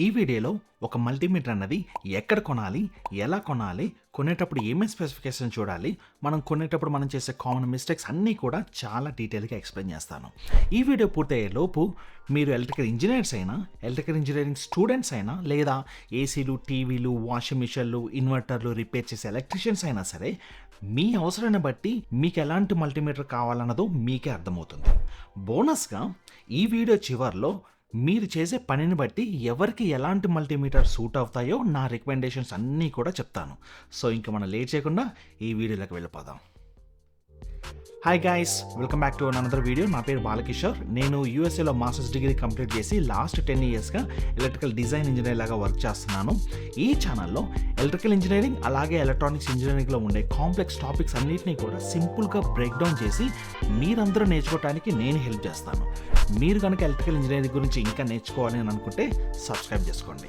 ఈ వీడియోలో ఒక మల్టీమీటర్ అన్నది ఎక్కడ కొనాలి, ఎలా కొనాలి, కొనేటప్పుడు ఏమేమి స్పెసిఫికేషన్ చూడాలి, మనం కొనేటప్పుడు మనం చేసే కామన్ మిస్టేక్స్ అన్నీ కూడా చాలా డీటెయిల్గా ఎక్స్ప్లెయిన్ చేస్తాను. ఈ వీడియో పూర్తయ్యే లోపు మీరు ఎలక్ట్రికల్ ఇంజనీర్స్ అయినా, ఎలక్ట్రికల్ ఇంజనీరింగ్ స్టూడెంట్స్ అయినా, లేదా ఏసీలు, టీవీలు, వాషింగ్ మిషన్లు, ఇన్వర్టర్లు రిపేర్ చేసే ఎలక్ట్రీషియన్స్ అయినా సరే, మీ అవసరాన్ని బట్టి మీకు ఎలాంటి మల్టీమీటర్ కావాలన్నదో మీకే అర్థమవుతుంది. బోనస్గా ఈ వీడియో చివర్లో మీరు చేసే పనిని బట్టి ఎవరికి ఎలాంటి మల్టీమీటర్ సూట్ అవుతాయో నా రికమెండేషన్స్ అన్నీ కూడా చెప్తాను. సో ఇంకా మనం లేట్ చేయకుండా ఈ వీడియోలోకి వెళ్ళిపోదాం. Hi guys, welcome back to another video. నా పేరు బాలకిషోర్. నేను యూఎస్ఏలో మాస్టర్స్ డిగ్రీ కంప్లీట్ చేసి లాస్ట్ 10 yearsగా ఎలక్ట్రికల్ డిజైన్ ఇంజనీర్ లాగా వర్క్ చేస్తున్నాను. ఈ ఛానల్లో ఎలక్ట్రికల్ ఇంజనీరింగ్ అలాగే ఎలక్ట్రానిక్స్ ఇంజనీరింగ్లో ఉండే కాంప్లెక్స్ టాపిక్స్ అన్నింటినీ కూడా సింపుల్గా బ్రేక్ డౌన్ చేసి మీరందరూ నేర్చుకోవడానికి నేను హెల్ప్ చేస్తాను. మీరు కనుక ఎలక్ట్రికల్ ఇంజనీరింగ్ గురించి ఇంకా నేర్చుకోవాలి అని అనుకుంటే సబ్స్క్రైబ్ చేసుకోండి.